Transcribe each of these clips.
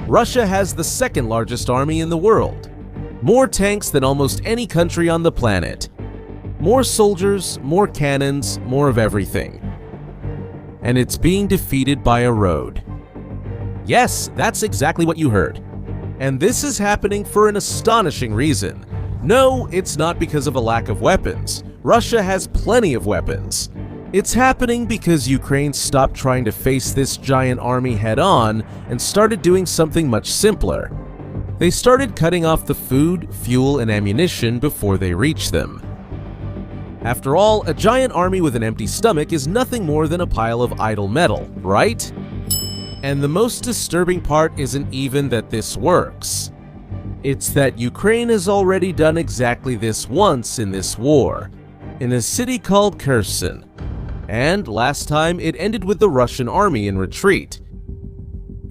Russia has the second largest army in the world. More tanks than almost any country on the planet. More soldiers, more cannons, more of everything. And it's being defeated by a road. Yes, that's exactly what you heard. And this is happening for an astonishing reason. No, it's not because of a lack of weapons. Russia has plenty of weapons. It's happening because Ukraine stopped trying to face this giant army head-on and started doing something much simpler. They started cutting off the food, fuel, and ammunition before they reach them. After all, a giant army with an empty stomach is nothing more than a pile of idle metal, right? And the most disturbing part isn't even that this works. It's that Ukraine has already done exactly this once in this war, in a city called Kherson. And last time it ended with the Russian army in retreat.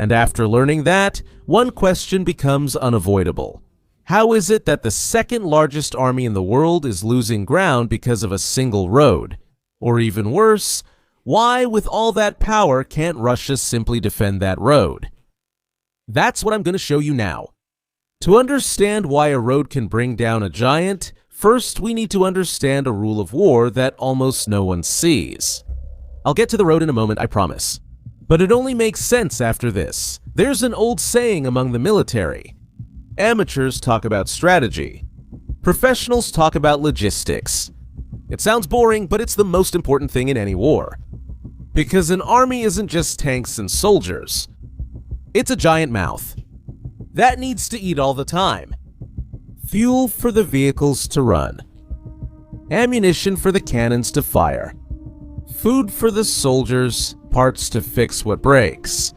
And after learning that, one question becomes unavoidable. How is it that the second largest army in the world is losing ground because of a single road? Or even worse, why, with all that power, can't Russia simply defend that road? That's what I'm going to show you now. To understand why a road can bring down a giant, first we need to understand a rule of war that almost no one sees. I'll get to the road in a moment, I promise. But it only makes sense after this. There's an old saying among the military. Amateurs talk about strategy. Professionals talk about logistics. It sounds boring, but it's the most important thing in any war. Because an army isn't just tanks and soldiers. It's a giant mouth. That needs to eat all the time. Fuel for the vehicles to run. Ammunition for the cannons to fire. Food for the soldiers, parts to fix what breaks.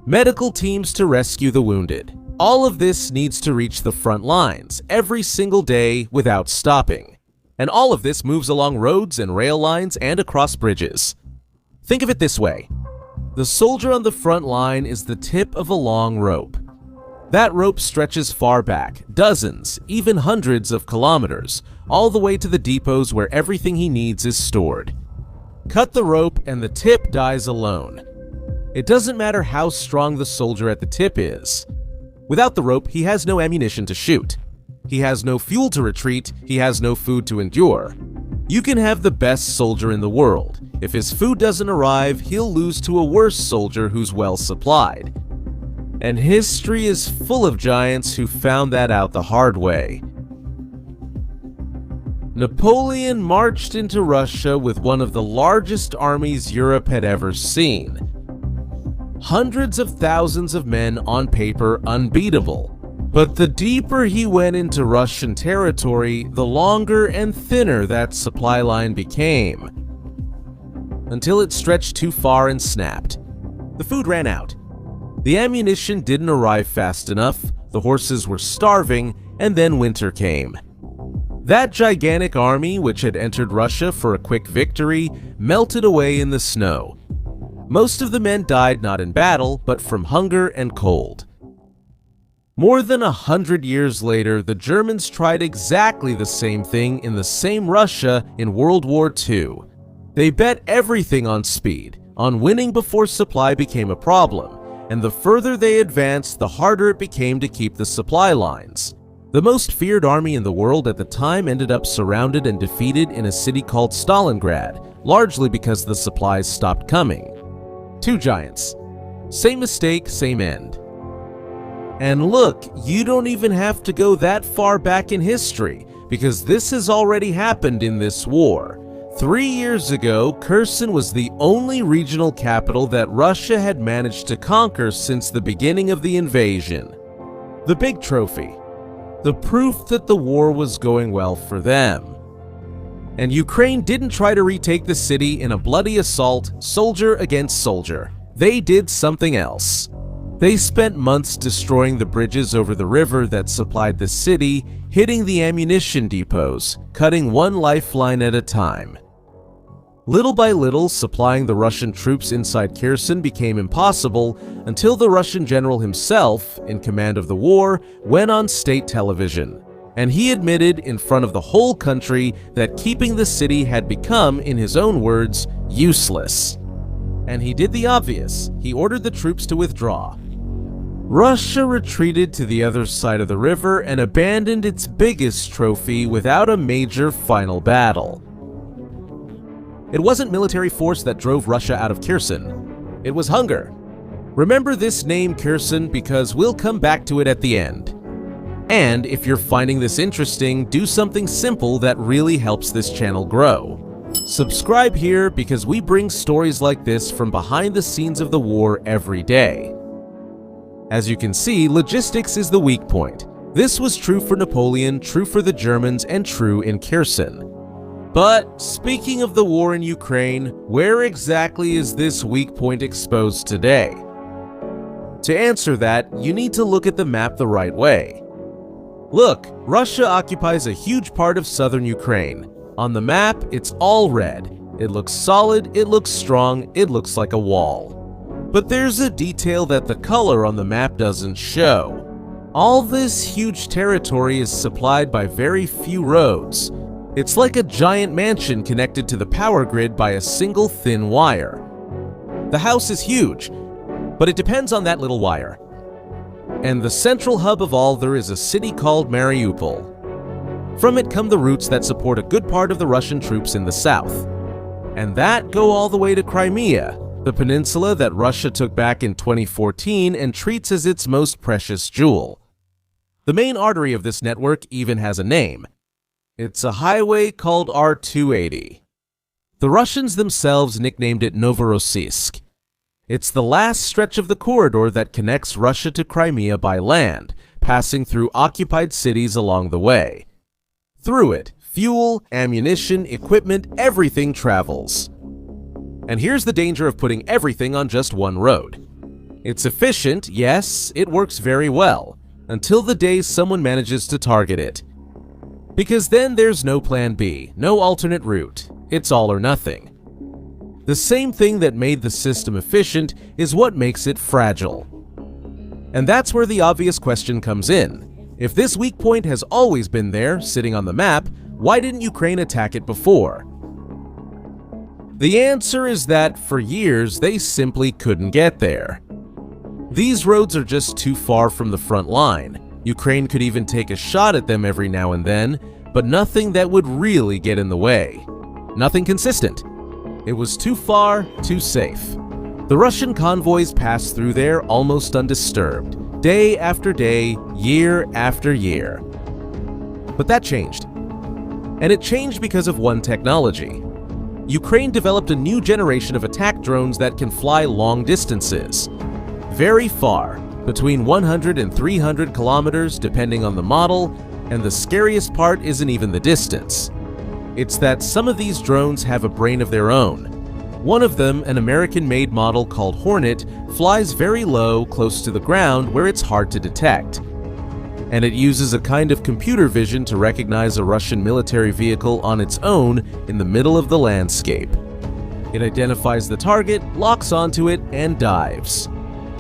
Medical teams to rescue the wounded. All of this needs to reach the front lines every single day without stopping. And all of this moves along roads and rail lines and across bridges. Think of it this way. The soldier on the front line is the tip of a long rope. That rope stretches far back, dozens, even hundreds of kilometers, all the way to the depots where everything he needs is stored. Cut the rope and the tip dies alone. It doesn't matter how strong the soldier at the tip is. Without the rope, he has no ammunition to shoot. He has no fuel to retreat, he has no food to endure. You can have the best soldier in the world. If his food doesn't arrive, he'll lose to a worse soldier who's well supplied. And history is full of giants who found that out the hard way. Napoleon marched into Russia with one of the largest armies Europe had ever seen. Hundreds of thousands of men, on paper unbeatable. But the deeper he went into Russian territory, the longer and thinner that supply line became. Until it stretched too far and snapped. The food ran out. The ammunition didn't arrive fast enough, the horses were starving, and then winter came. That gigantic army, which had entered Russia for a quick victory, melted away in the snow. Most of the men died not in battle, but from hunger and cold. More than 100 years later, the Germans tried exactly the same thing in the same Russia in World War II. They bet everything on speed, on winning before supply became a problem, and the further they advanced, the harder it became to keep the supply lines. The most feared army in the world at the time ended up surrounded and defeated in a city called Stalingrad, largely because the supplies stopped coming. Two giants. Same mistake, same end. And look, you don't even have to go that far back in history, because this has already happened in this war. 3 years ago, Kherson was the only regional capital that Russia had managed to conquer since the beginning of the invasion. The big trophy. The proof that the war was going well for them. And Ukraine didn't try to retake the city in a bloody assault, soldier against soldier. They did something else. They spent months destroying the bridges over the river that supplied the city, hitting the ammunition depots, cutting one lifeline at a time. Little by little, supplying the Russian troops inside Kherson became impossible until the Russian general himself, in command of the war, went on state television. And he admitted in front of the whole country that keeping the city had become, in his own words, useless. And he did the obvious. He ordered the troops to withdraw. Russia retreated to the other side of the river and abandoned its biggest trophy without a major final battle. It wasn't military force that drove Russia out of Kherson. It was hunger. Remember this name Kherson because we'll come back to it at the end. And if you're finding this interesting, do something simple that really helps this channel grow. Subscribe here because we bring stories like this from behind the scenes of the war every day. As you can see, logistics is the weak point. This was true for Napoleon, true for the Germans, and true in Kherson. But speaking of the war in Ukraine, where exactly is this weak point exposed today? To answer that, you need to look at the map the right way. Look, Russia occupies a huge part of southern Ukraine. On the map, it's all red. It looks solid, it looks strong, it looks like a wall. But there's a detail that the color on the map doesn't show. All this huge territory is supplied by very few roads. It's like a giant mansion connected to the power grid by a single thin wire. The house is huge, but it depends on that little wire. And the central hub of all, there is a city called Mariupol. From it come the routes that support a good part of the Russian troops in the south. And that go all the way to Crimea, the peninsula that Russia took back in 2014 and treats as its most precious jewel. The main artery of this network even has a name. It's a highway called R280. The Russians themselves nicknamed it Novorossiysk. It's the last stretch of the corridor that connects Russia to Crimea by land, passing through occupied cities along the way. Through it, fuel, ammunition, equipment, everything travels. And here's the danger of putting everything on just one road. It's efficient, yes, it works very well, until the day someone manages to target it. Because then there's no plan B, no alternate route. It's all or nothing. The same thing that made the system efficient is what makes it fragile. And that's where the obvious question comes in. If this weak point has always been there, sitting on the map, why didn't Ukraine attack it before? The answer is that for years they simply couldn't get there. These roads are just too far from the front line. Ukraine could even take a shot at them every now and then, but nothing that would really get in the way. Nothing consistent. It was too far, too safe. The Russian convoys passed through there almost undisturbed, day after day, year after year. But that changed. And it changed because of one technology. Ukraine developed a new generation of attack drones that can fly long distances. Very far, between 100 and 300 kilometers depending on the model, and the scariest part isn't even the distance. It's that some of these drones have a brain of their own. One of them, an American-made model called Hornet, flies very low, close to the ground where it's hard to detect. And it uses a kind of computer vision to recognize a Russian military vehicle on its own in the middle of the landscape. It identifies the target, locks onto it, and dives.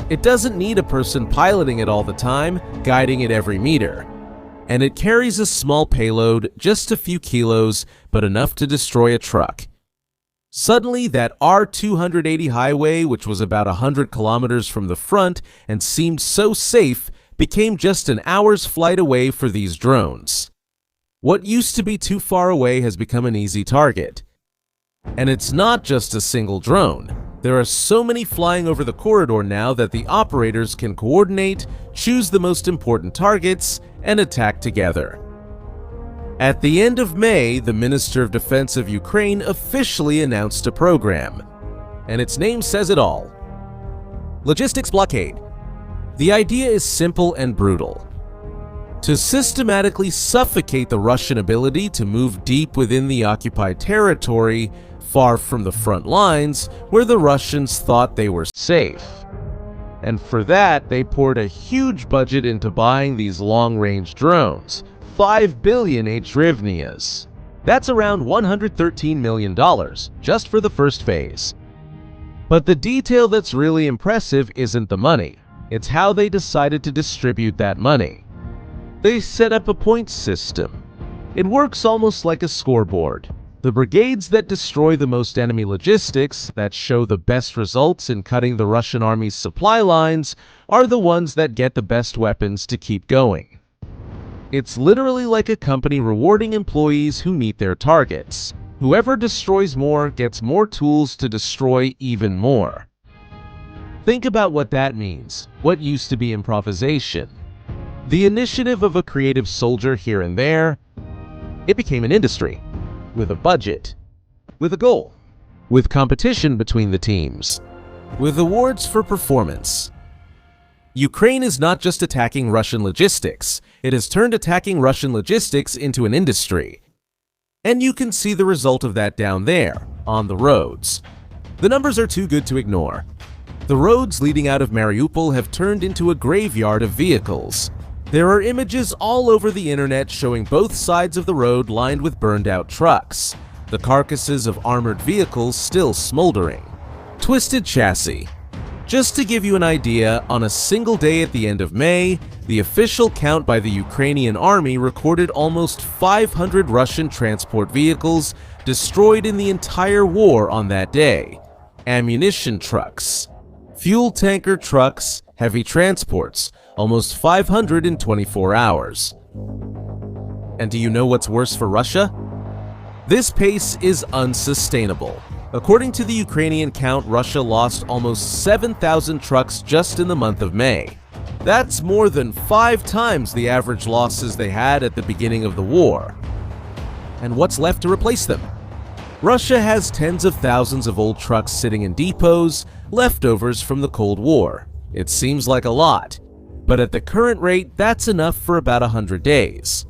It doesn't need a person piloting it all the time, guiding it every meter. And it carries a small payload, just a few kilos, but enough to destroy a truck. Suddenly, that R280 highway, which was about 100 kilometers from the front and seemed so safe, became just an hour's flight away for these drones. What used to be too far away has become an easy target. And it's not just a single drone. There are so many flying over the corridor now that the operators can coordinate, choose the most important targets, and attack together. At the end of May, the Minister of Defense of Ukraine officially announced a program. And its name says it all. Logistics Blockade. The idea is simple and brutal. To systematically suffocate the Russian ability to move deep within the occupied territory, far from the front lines, where the Russians thought they were safe. And for that, they poured a huge budget into buying these long-range drones, 5 billion hryvnias. That's around $113 million, just for the first phase. But the detail that's really impressive isn't the money. It's how they decided to distribute that money. They set up a points system. It works almost like a scoreboard. The brigades that destroy the most enemy logistics, that show the best results in cutting the Russian army's supply lines, are the ones that get the best weapons to keep going. It's literally like a company rewarding employees who meet their targets. Whoever destroys more gets more tools to destroy even more. Think about what that means, what used to be improvisation. The initiative of a creative soldier here and there, it became an industry, with a budget, with a goal, with competition between the teams, with awards for performance. Ukraine is not just attacking Russian logistics, it has turned attacking Russian logistics into an industry. And you can see the result of that down there, on the roads. The numbers are too good to ignore. The roads leading out of Mariupol have turned into a graveyard of vehicles. There are images all over the internet showing both sides of the road lined with burned-out trucks, the carcasses of armored vehicles still smoldering. Twisted chassis. Just to give you an idea, on a single day at the end of May, the official count by the Ukrainian army recorded almost 500 Russian transport vehicles destroyed in the entire war on that day. Ammunition trucks, fuel tanker trucks, heavy transports, almost 500 in 24 hours. And do you know what's worse for Russia? This pace is unsustainable. According to the Ukrainian count, Russia lost almost 7,000 trucks just in the month of May. That's more than 5 times the average losses they had at the beginning of the war. And what's left to replace them? Russia has tens of thousands of old trucks sitting in depots, leftovers from the Cold War. It seems like a lot, but at the current rate, that's enough for about 100 days.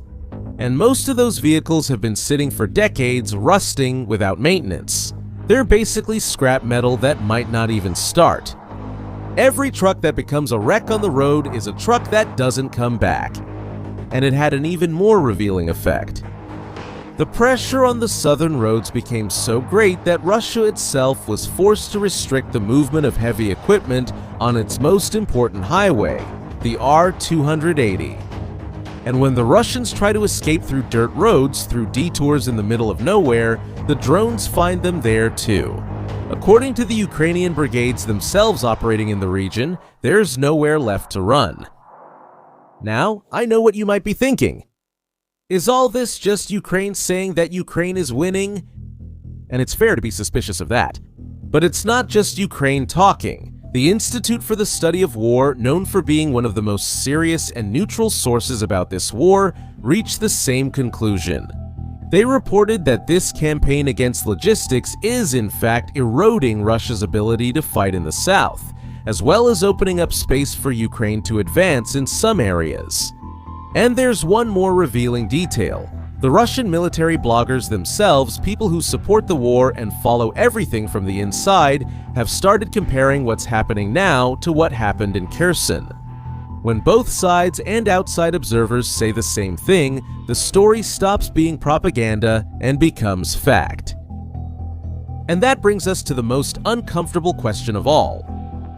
And most of those vehicles have been sitting for decades, rusting without maintenance. They're basically scrap metal that might not even start. Every truck that becomes a wreck on the road is a truck that doesn't come back. And it had an even more revealing effect. The pressure on the southern roads became so great that Russia itself was forced to restrict the movement of heavy equipment on its most important highway, the R-280. And when the Russians try to escape through dirt roads, through detours in the middle of nowhere, the drones find them there too. According to the Ukrainian brigades themselves operating in the region, there's nowhere left to run. Now, I know what you might be thinking. Is all this just Ukraine saying that Ukraine is winning? And it's fair to be suspicious of that. But it's not just Ukraine talking. The Institute for the Study of War, known for being one of the most serious and neutral sources about this war, reached the same conclusion. They reported that this campaign against logistics is in fact eroding Russia's ability to fight in the south, as well as opening up space for Ukraine to advance in some areas. And there's one more revealing detail. The Russian military bloggers themselves, people who support the war and follow everything from the inside, have started comparing what's happening now to what happened in Kherson. When both sides and outside observers say the same thing, the story stops being propaganda and becomes fact. And that brings us to the most uncomfortable question of all.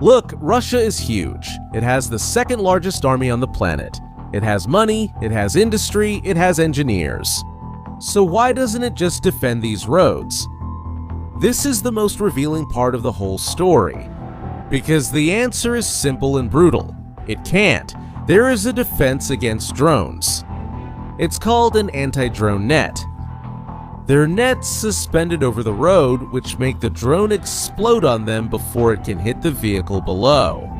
Look, Russia is huge. It has the second largest army on the planet. It has money, it has industry, it has engineers. So why doesn't it just defend these roads? This is the most revealing part of the whole story. Because the answer is simple and brutal. It can't. There is a defense against drones. It's called an anti-drone net. They're nets suspended over the road which make the drone explode on them before it can hit the vehicle below.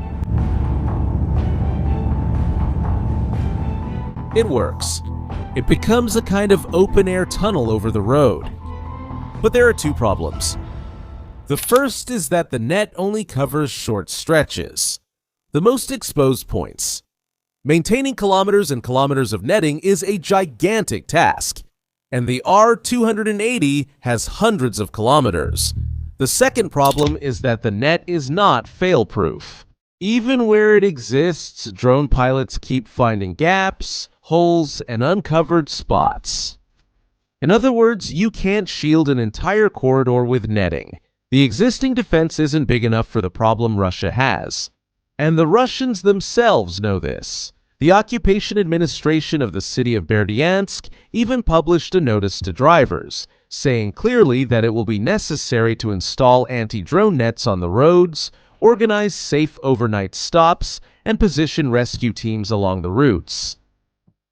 It works. It becomes a kind of open-air tunnel over the road. But there are 2 problems. The first is that the net only covers short stretches, the most exposed points. Maintaining kilometers and kilometers of netting is a gigantic task, and the R-280 has hundreds of kilometers. The second problem is that the net is not fail-proof. Even where it exists, drone pilots keep finding gaps, holes, and uncovered spots. In other words, you can't shield an entire corridor with netting. The existing defense isn't big enough for the problem Russia has. And the Russians themselves know this. The occupation administration of the city of Berdyansk even published a notice to drivers, saying clearly that it will be necessary to install anti-drone nets on the roads, organize safe overnight stops, and position rescue teams along the routes.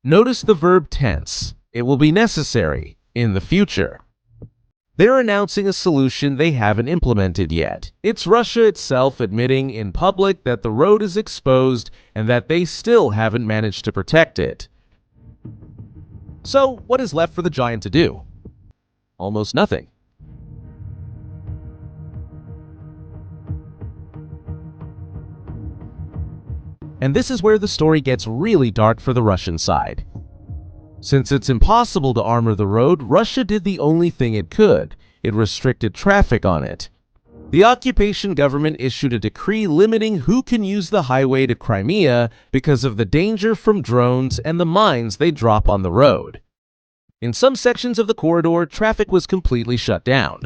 Notice the verb tense. It will be necessary in the future. They're announcing a solution they haven't implemented yet. It's Russia itself admitting in public that the road is exposed and that they still haven't managed to protect it. So, what is left for the giant to do? Almost nothing. And this is where the story gets really dark for the Russian side. Since it's impossible to armor the road, Russia did the only thing it could. It restricted traffic on it. The occupation government issued a decree limiting who can use the highway to Crimea because of the danger from drones and the mines they drop on the road. In some sections of the corridor, traffic was completely shut down.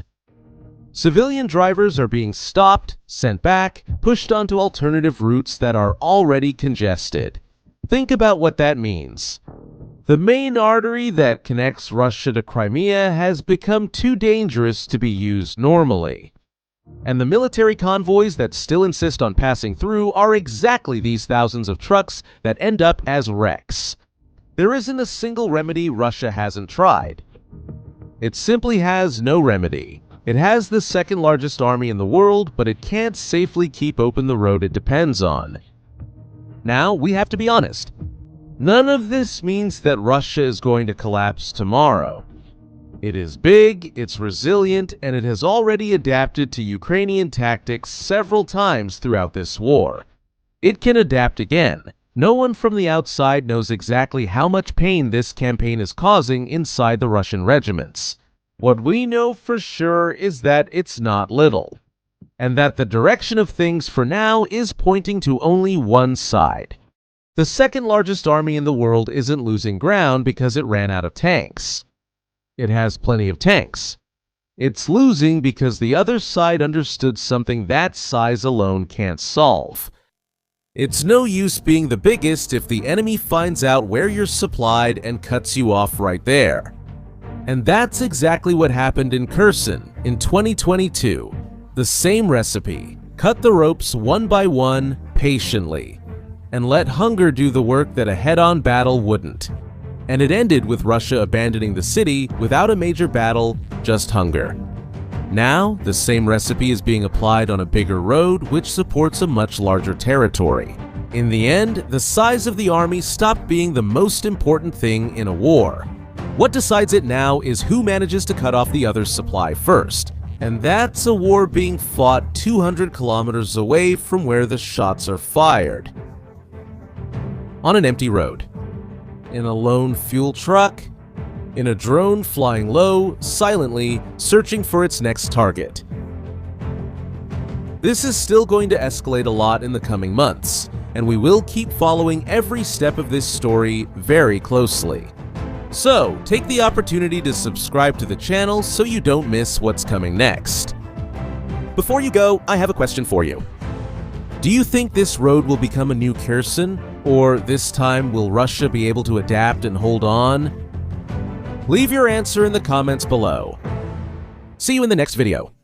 Civilian drivers are being stopped, sent back, pushed onto alternative routes that are already congested. Think about what that means. The main artery that connects Russia to Crimea has become too dangerous to be used normally. And the military convoys that still insist on passing through are exactly these thousands of trucks that end up as wrecks. There isn't a single remedy Russia hasn't tried. It simply has no remedy. It has the second largest army in the world, but it can't safely keep open the road it depends on. Now, we have to be honest. None of this means that Russia is going to collapse tomorrow. It is big, it's resilient, and it has already adapted to Ukrainian tactics several times throughout this war. It can adapt again. No one from the outside knows exactly how much pain this campaign is causing inside the Russian regiments. What we know for sure is that it's not little, and that the direction of things for now is pointing to only one side. The second largest army in the world isn't losing ground because it ran out of tanks. It has plenty of tanks. It's losing because the other side understood something that size alone can't solve. It's no use being the biggest if the enemy finds out where you're supplied and cuts you off right there. And that's exactly what happened in Kherson in 2022. The same recipe. Cut the ropes one by one, patiently, and let hunger do the work that a head-on battle wouldn't. And it ended with Russia abandoning the city without a major battle, just hunger. Now, the same recipe is being applied on a bigger road which supports a much larger territory. In the end, the size of the army stopped being the most important thing in a war. What decides it now is who manages to cut off the other's supply first. And that's a war being fought 200 kilometers away from where the shots are fired. On an empty road. In a lone fuel truck. In a drone flying low, silently, searching for its next target. This is still going to escalate a lot in the coming months, and we will keep following every step of this story very closely. So, take the opportunity to subscribe to the channel so you don't miss what's coming next. Before you go, I have a question for you. Do you think this road will become a new Kherson, or this time will Russia be able to adapt and hold on? Leave your answer in the comments below. See you in the next video.